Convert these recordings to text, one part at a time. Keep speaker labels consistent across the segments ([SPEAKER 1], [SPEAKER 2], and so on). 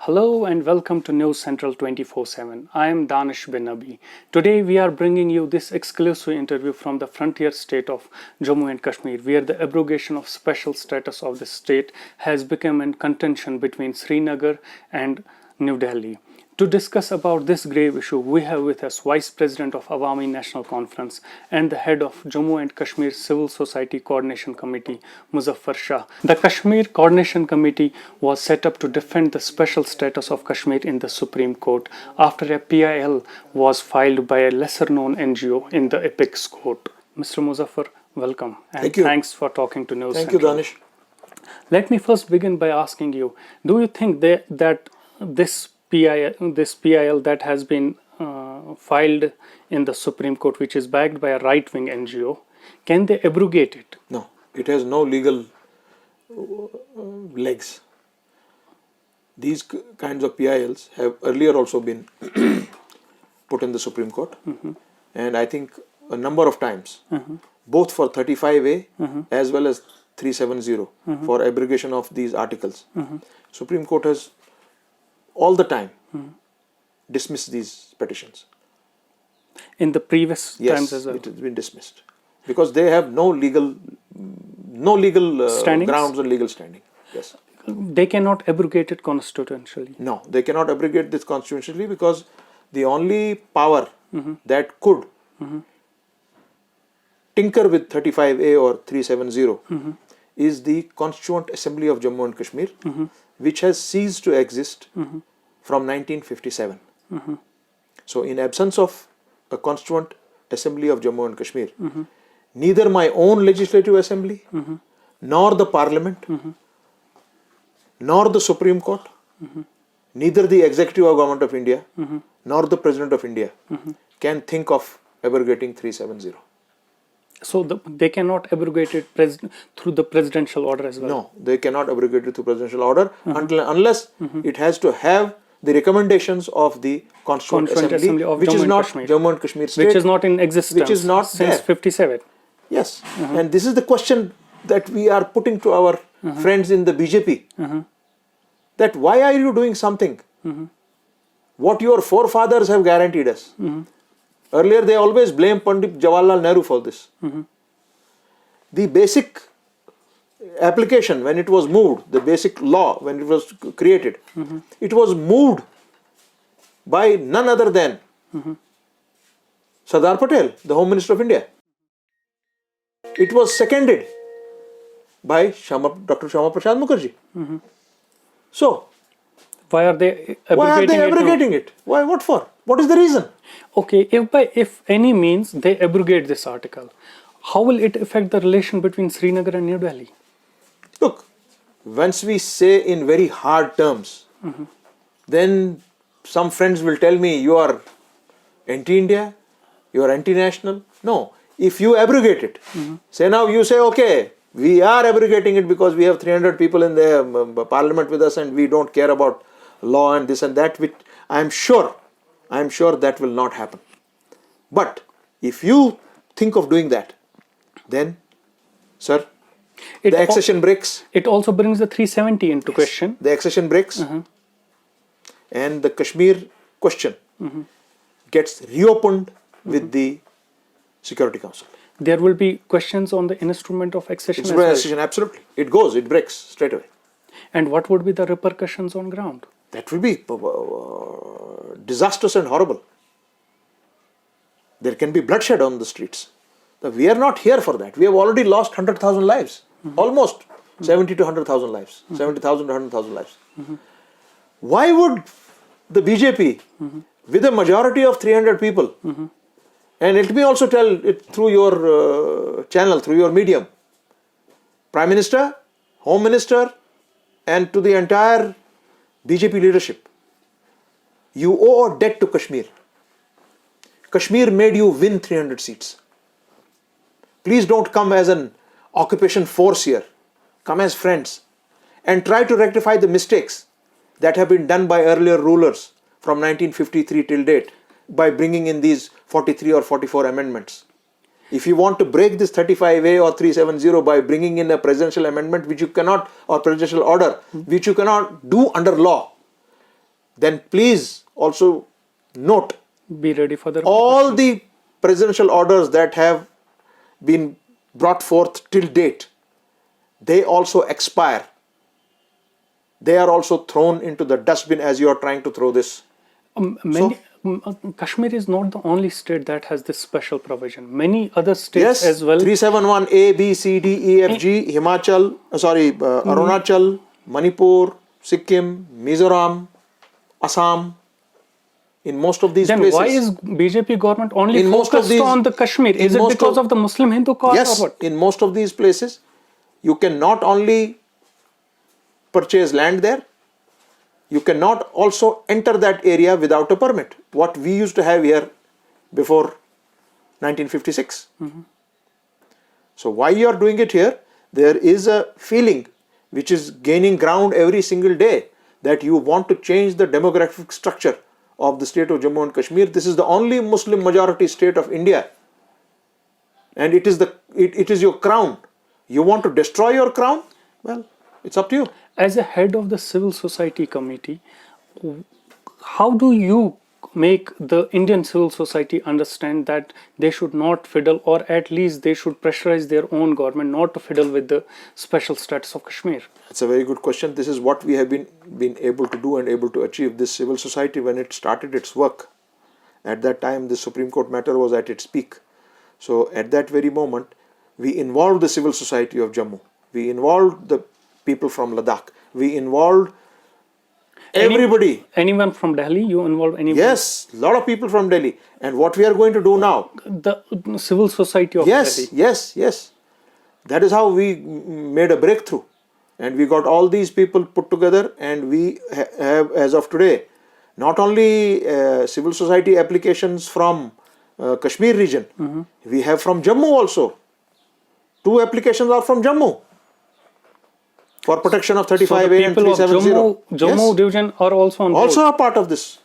[SPEAKER 1] Hello and welcome to News Central 24/7. I am Danish bin Abi. Today we are bringing you this exclusive interview from the frontier state of Jammu and Kashmir, where the abrogation of special status of the state has become in contention between Srinagar and New Delhi. To discuss about this grave issue, we have with us Vice President of Awami National Conference and the head of Jammu and Kashmir Civil Society Coordination Committee, Muzaffar Shah. The Kashmir Coordination Committee was set up to defend the special status of Kashmir in the Supreme Court after a PIL was filed by a lesser-known NGO in the apex court. Mr. Muzaffar, welcome and
[SPEAKER 2] Thank you.
[SPEAKER 1] Thanks for talking to News
[SPEAKER 2] Thank
[SPEAKER 1] Central.
[SPEAKER 2] you, Danish.
[SPEAKER 1] Let me first begin by asking you, do you think that this PIL that has been filed in the Supreme Court, which is backed by a right-wing NGO, can they abrogate it?
[SPEAKER 2] No, it has no legal legs. These kinds of PILs have earlier also been put in the Supreme Court, and I think a number of times, both for 35A as well as 370 for abrogation of these articles. Supreme Court has all the time dismissed these petitions.
[SPEAKER 1] In the previous times as well?
[SPEAKER 2] Yes, it has been dismissed because they have no legal grounds and legal standing. Yes.
[SPEAKER 1] They cannot abrogate it constitutionally.
[SPEAKER 2] No, they cannot abrogate this constitutionally because the only power that could tinker with 35A or 370 is the Constituent Assembly of Jammu and Kashmir, which has ceased to exist from 1957. So in absence of a Constituent Assembly of Jammu and Kashmir, neither my own legislative assembly, nor the parliament, nor the Supreme Court, neither the executive of Government of India, nor the President of India can think of abrogating 370.
[SPEAKER 1] So they cannot abrogate it through the presidential order as well?
[SPEAKER 2] No, they cannot abrogate it through presidential order unless it has to have the recommendations of the Constituent Assembly
[SPEAKER 1] of
[SPEAKER 2] which
[SPEAKER 1] Jammu
[SPEAKER 2] is
[SPEAKER 1] and
[SPEAKER 2] not
[SPEAKER 1] Kashmir.
[SPEAKER 2] Jammu and Kashmir state.
[SPEAKER 1] Which is not in existence
[SPEAKER 2] which is not
[SPEAKER 1] since
[SPEAKER 2] there.
[SPEAKER 1] 57.
[SPEAKER 2] Yes, and this is the question that we are putting to our friends in the BJP. That why are you doing something what your forefathers have guaranteed us? Earlier they always blamed Pandit Jawaharlal Nehru for this. The basic application when it was moved, the basic law when it was created, it was moved by none other than Sardar Patel, the Home Minister of India. It was seconded by Dr. Shama Prasad Mukherjee. So,
[SPEAKER 1] why are they
[SPEAKER 2] abrogating it? Why? What for? What is the reason?
[SPEAKER 1] Okay, if by any means they abrogate this article, how will it affect the relation between Srinagar and New Delhi?
[SPEAKER 2] Look, once we say in very hard terms, then some friends will tell me you are anti-India, you are anti-national. No, if you abrogate it, say now you say, okay, we are abrogating it because we have 300 people in the parliament with us and we don't care about law and this and that, which I am sure that will not happen. But if you think of doing that, then, sir, the accession breaks.
[SPEAKER 1] It also brings the 370 into question.
[SPEAKER 2] The accession breaks and the Kashmir question gets reopened with the Security Council.
[SPEAKER 1] There will be questions on the instrument of accession as well.
[SPEAKER 2] Accession, absolutely. It breaks straight away.
[SPEAKER 1] And what would be the repercussions on ground?
[SPEAKER 2] That will be disastrous and horrible. There can be bloodshed on the streets. We are not here for that. We have already lost 100,000 lives. Almost 70 to 100,000 lives. 70,000 to 100,000 lives. Why would the BJP, with a majority of 300 people, and let me also tell it through your channel, through your medium, Prime Minister, Home Minister, and to the entire BJP leadership, you owe a debt to Kashmir. Kashmir made you win 300 seats. Please don't come as an occupation force here. Come as friends and try to rectify the mistakes that have been done by earlier rulers from 1953 till date by bringing in these 43 or 44 amendments. If you want to break this 35A or 370 by bringing in a presidential amendment which you cannot, or presidential order which you cannot do under law, then please also note
[SPEAKER 1] Be ready for the
[SPEAKER 2] all the presidential orders that have been brought forth till date, they also expire. They are also thrown into the dustbin as you are trying to throw this.
[SPEAKER 1] Kashmir is not the only state that has this special provision. Many other states
[SPEAKER 2] Yes,
[SPEAKER 1] as well.
[SPEAKER 2] 371 A, B, C, D, E, F, G, Himachal, Arunachal, Manipur, Sikkim, Mizoram, Assam. In most of these
[SPEAKER 1] Then
[SPEAKER 2] places.
[SPEAKER 1] why is BJP government only
[SPEAKER 2] In most of
[SPEAKER 1] focused
[SPEAKER 2] these-
[SPEAKER 1] on the Kashmir? Is
[SPEAKER 2] in
[SPEAKER 1] it
[SPEAKER 2] most
[SPEAKER 1] because
[SPEAKER 2] of-
[SPEAKER 1] of the Muslim Hindu cause
[SPEAKER 2] Yes,
[SPEAKER 1] or what?
[SPEAKER 2] in most of these places, you can not only purchase land there, you cannot also enter that area without a permit. What we used to have here before 1956. So why you are doing it here? There is a feeling which is gaining ground every single day that you want to change the demographic structure of the state of Jammu and Kashmir. This is the only Muslim majority state of India, and it is your crown. You want to destroy your crown? Well, it's up to you.
[SPEAKER 1] As a head of the civil society committee, how do you make the Indian civil society understand that they should not fiddle, or at least they should pressurize their own government not to fiddle with the special status of Kashmir?
[SPEAKER 2] That's a very good question. This is what we have been able to do and able to achieve. This civil society, when it started its work, at that time the Supreme Court matter was at its peak. So at that very moment, we involved the civil society of Jammu. We involved the people from Ladakh. We involved everybody.
[SPEAKER 1] Anyone from Delhi? You involve anyone?
[SPEAKER 2] Yes, a lot of people from Delhi. And what we are going to do now?
[SPEAKER 1] The civil society of
[SPEAKER 2] Yes,
[SPEAKER 1] Delhi.
[SPEAKER 2] yes. That is how we made a breakthrough. And we got all these people put together, and we have, as of today, not only civil society applications from Kashmir region, we have from Jammu also. 2 applications are from Jammu for protection of 35A
[SPEAKER 1] So the
[SPEAKER 2] and
[SPEAKER 1] people of
[SPEAKER 2] 370.
[SPEAKER 1] Jammu
[SPEAKER 2] Yes.
[SPEAKER 1] division are also on board.
[SPEAKER 2] Also a part of this.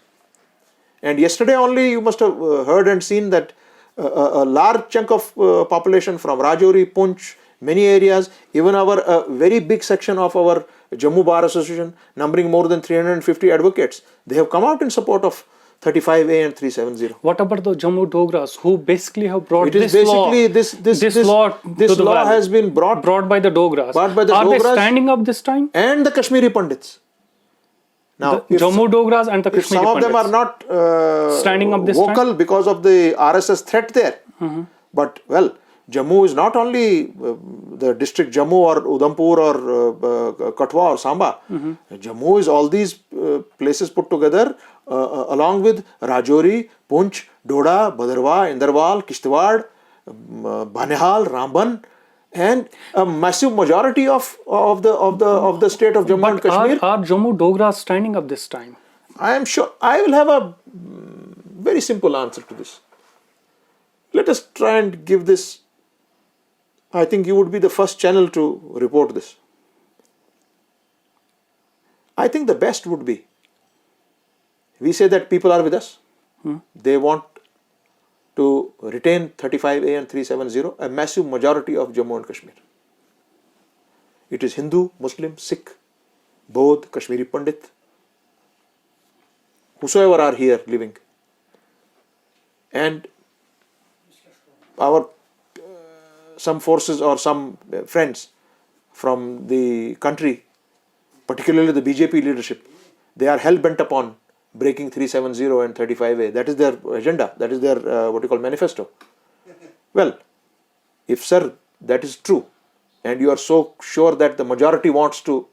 [SPEAKER 2] And yesterday only you must have heard and seen that a large chunk of population from Rajouri, Poonch, many areas, even our very big section of our Jammu Bar Association, numbering more than 350 advocates, they have come out in support of 35A and 370.
[SPEAKER 1] What about the Jammu Dogras who basically have brought
[SPEAKER 2] It is
[SPEAKER 1] this law?
[SPEAKER 2] basically this
[SPEAKER 1] law to the
[SPEAKER 2] law
[SPEAKER 1] valley,
[SPEAKER 2] has been brought
[SPEAKER 1] by the Dogras.
[SPEAKER 2] Brought by the
[SPEAKER 1] Are they
[SPEAKER 2] Dogras.
[SPEAKER 1] standing up this time?
[SPEAKER 2] and the Kashmiri Pandits. Now,
[SPEAKER 1] The Jammu Dogras and the
[SPEAKER 2] if
[SPEAKER 1] Kashmiri
[SPEAKER 2] some of them
[SPEAKER 1] Pandits.
[SPEAKER 2] are not
[SPEAKER 1] Standing up this
[SPEAKER 2] vocal because of the RSS threat there, but well, Jammu is not only the district Jammu or Udhampur or Katwa or Samba. Jammu is all these places put together along with Rajouri, Poonch, Doda, Bhadarwah, Inderwal, Kishtwar, Banihal, Ramban, and a massive majority of the state of Jammu and Kashmir.
[SPEAKER 1] Are Jammu Dogras standing up this time?
[SPEAKER 2] I am sure I will have a very simple answer to this. Let us try and give this. I think you would be the first channel to report this. I think the best would be, we say that people are with us. They want to retain 35A and 370, a massive majority of Jammu and Kashmir. It is Hindu, Muslim, Sikh, Bodh, Kashmiri Pandit, whosoever are here living. And our some forces or some friends from the country, particularly the BJP leadership, they are hell-bent upon breaking 370 and 35A. That is their agenda. That is their manifesto. Well, if sir, that is true, and you are so sure that the majority wants to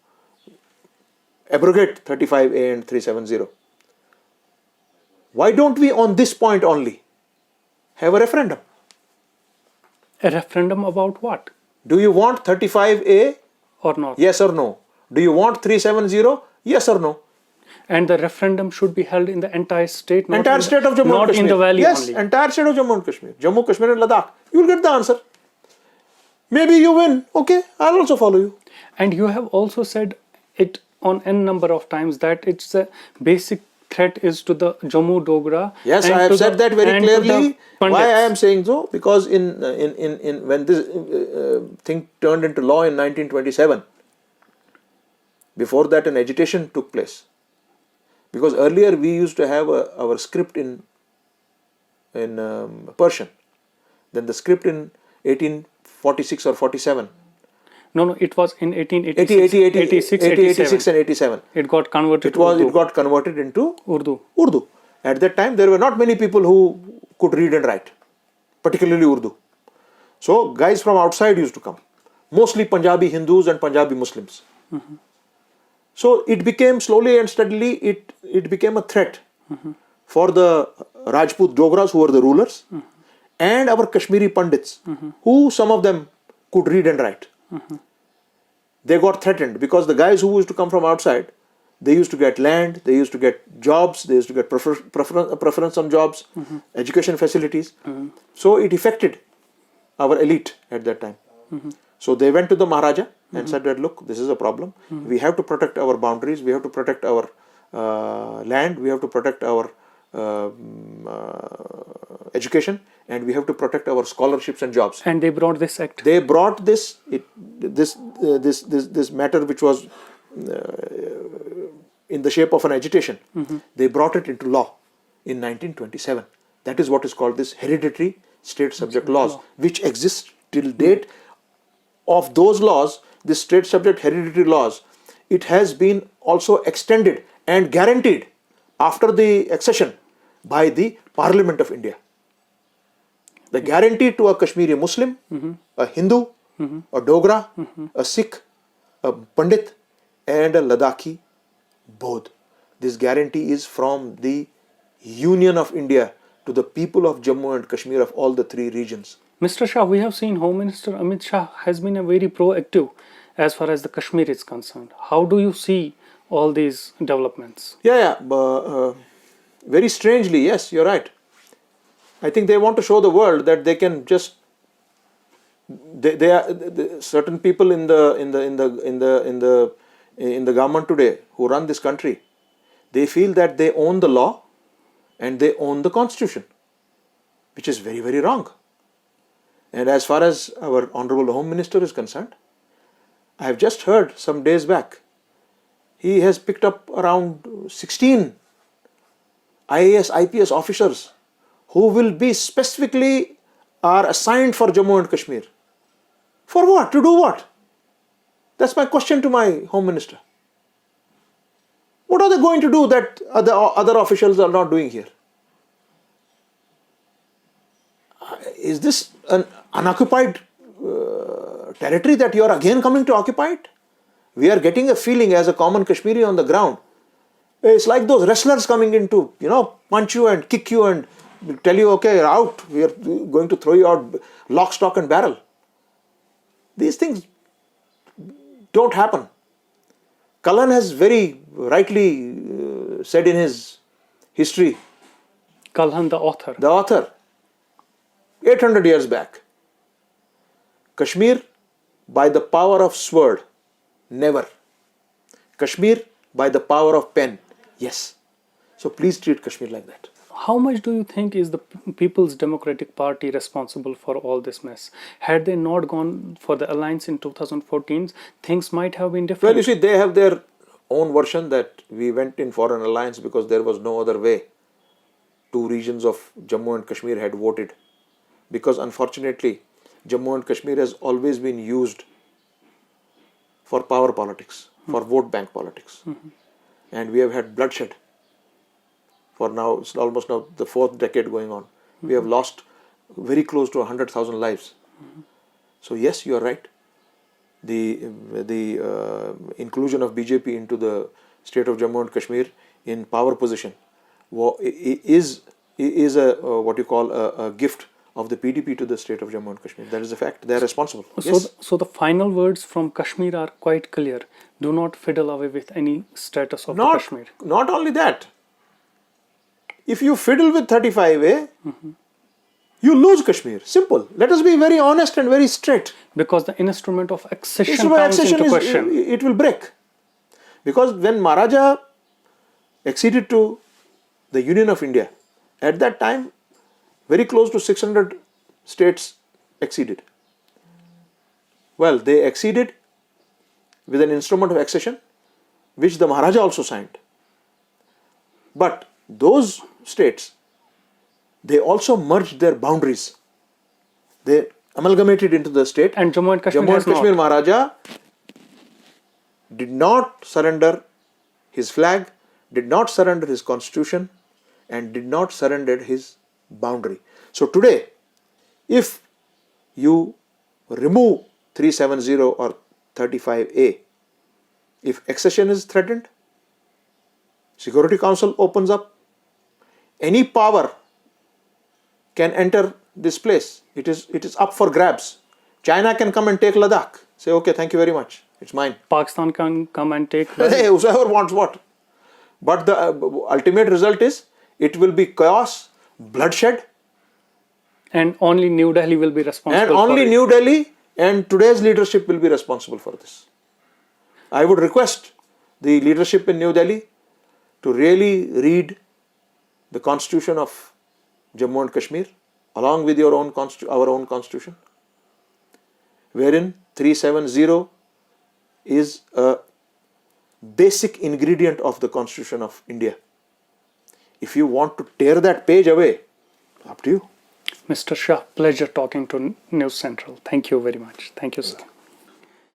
[SPEAKER 2] abrogate 35A and 370, why don't we on this point only have a referendum?
[SPEAKER 1] A referendum about what?
[SPEAKER 2] Do you want 35A?
[SPEAKER 1] Or not?
[SPEAKER 2] Yes or no? Do you want 370? Yes or no?
[SPEAKER 1] And the referendum should be held in the entire state, not
[SPEAKER 2] Entire state of Jammu and
[SPEAKER 1] not
[SPEAKER 2] Kashmir.
[SPEAKER 1] in the valley
[SPEAKER 2] yes,
[SPEAKER 1] only.
[SPEAKER 2] entire state of Jammu and Kashmir. Jammu, Kashmir and Ladakh. You will get the answer. Maybe you win. Okay, I'll also follow you.
[SPEAKER 1] And you have also said it on n number of times that it's a basic threat is to the Jammu Dogra.
[SPEAKER 2] Yes,
[SPEAKER 1] and
[SPEAKER 2] I have
[SPEAKER 1] to
[SPEAKER 2] said
[SPEAKER 1] the-
[SPEAKER 2] that very
[SPEAKER 1] and to the
[SPEAKER 2] clearly. Why
[SPEAKER 1] Pandits.
[SPEAKER 2] I am saying so? Because in when this thing turned into law in 1927, before that an agitation took place. Because earlier we used to have our script in Persian. Then the script in 1846 or 47.
[SPEAKER 1] No, it was in 1886,
[SPEAKER 2] 86 and 87.
[SPEAKER 1] It got converted
[SPEAKER 2] It got converted into
[SPEAKER 1] Urdu.
[SPEAKER 2] At that time, there were not many people who could read and write, particularly Urdu. So guys from outside used to come, mostly Punjabi Hindus and Punjabi Muslims. So it became slowly and steadily, it became a threat for the Rajput Dogras, who were the rulers, and our Kashmiri Pandits, who some of them could read and write. They got threatened because the guys who used to come from outside, they used to get land, they used to get jobs, they used to get preference on jobs, education facilities. So it affected our elite at that time. So they went to the Maharaja and said that, look, this is a problem. We have to protect our boundaries, we have to protect our land, we have to protect our education, and we have to protect our scholarships and jobs.
[SPEAKER 1] And they brought this act.
[SPEAKER 2] They brought this matter, which was in the shape of an agitation. They brought it into law in 1927. That is what is called this hereditary state subject laws, which exist till date. Of those laws, this state subject hereditary laws, it has been also extended and guaranteed after the accession by the Parliament of India. The guarantee to a Kashmiri Muslim, a Hindu, a Dogra, a Sikh, a Pandit, and a Ladakhi, both. This guarantee is from the Union of India to the people of Jammu and Kashmir of all the three regions.
[SPEAKER 1] Mr. Shah, we have seen Home Minister Amit Shah has been a very proactive as far as the Kashmir is concerned. How do you see all these developments?
[SPEAKER 2] Very strangely, yes, you're right. I think they want to show the world that they can just. They are certain people in the government today who run this country. They feel that they own the law and they own the constitution, which is very, very wrong. And as far as our Honorable Home Minister is concerned, I have just heard some days back, he has picked up around 16 IAS, IPS officers who will be specifically are assigned for Jammu and Kashmir. For what? To do what? That's my question to my Home Minister. What are they going to do that other officials are not doing here? Is this an unoccupied territory that you are again coming to occupy it? We are getting a feeling as a common Kashmiri on the ground. It's like those wrestlers coming in to, punch you and kick you and tell you, okay, you're out. We are going to throw you out lock, stock and barrel. These things don't happen. Kalhan has very rightly said in his history.
[SPEAKER 1] Kalhan, the author.
[SPEAKER 2] The author. 800 years back. Kashmir, by the power of sword, never. Kashmir, by the power of pen, yes. So please treat Kashmir like that.
[SPEAKER 1] How much do you think is the People's Democratic Party responsible for all this mess? Had they not gone for the alliance in 2014, things might have been different.
[SPEAKER 2] Well, you see, they have their own version that we went in for an alliance because there was no other way. Two regions of Jammu and Kashmir had voted. Because unfortunately, Jammu and Kashmir has always been used for power politics, for vote bank politics. And we have had bloodshed. For now, it's almost now the fourth decade going on. We have lost very close to 100,000 lives. So yes, you are right. The inclusion of BJP into the state of Jammu and Kashmir in power position is a gift of the PDP to the state of Jammu and Kashmir. That is a fact. They are responsible.
[SPEAKER 1] So the final words from Kashmir are quite clear. Do not fiddle away with any status of Kashmir.
[SPEAKER 2] Not only that. If you fiddle with 35A, you lose Kashmir. Simple. Let us be very honest and very straight.
[SPEAKER 1] Because the instrument of accession comes into question.
[SPEAKER 2] It will break. Because when Maharaja acceded to the Union of India, at that time, very close to 600 states acceded. Well, they acceded with an instrument of accession, which the Maharaja also signed. But those states, they also merged their boundaries. They amalgamated into the state.
[SPEAKER 1] And Jammu and Kashmir
[SPEAKER 2] Jammu and
[SPEAKER 1] has not.
[SPEAKER 2] Kashmir Maharaja did not surrender his flag, did not surrender his constitution, and did not surrender his boundary. So today, if you remove 370 or 35A, if accession is threatened, Security Council opens up, any power can enter this place. It is up for grabs. China can come and take Ladakh. Say, okay, thank you very much. It's mine.
[SPEAKER 1] Pakistan can come and take.
[SPEAKER 2] Hey, whoever wants what. But the ultimate result is, it will be chaos, bloodshed.
[SPEAKER 1] And only New Delhi will be responsible.
[SPEAKER 2] And only
[SPEAKER 1] for it.
[SPEAKER 2] New Delhi and today's leadership will be responsible for this. I would request the leadership in New Delhi to really read the constitution of Jammu and Kashmir along with our own constitution, wherein 370 is a basic ingredient of the constitution of India. If you want to tear that page away, up to you.
[SPEAKER 1] Mr. Shah, pleasure talking to News Central. Thank you very much. Thank you, sir.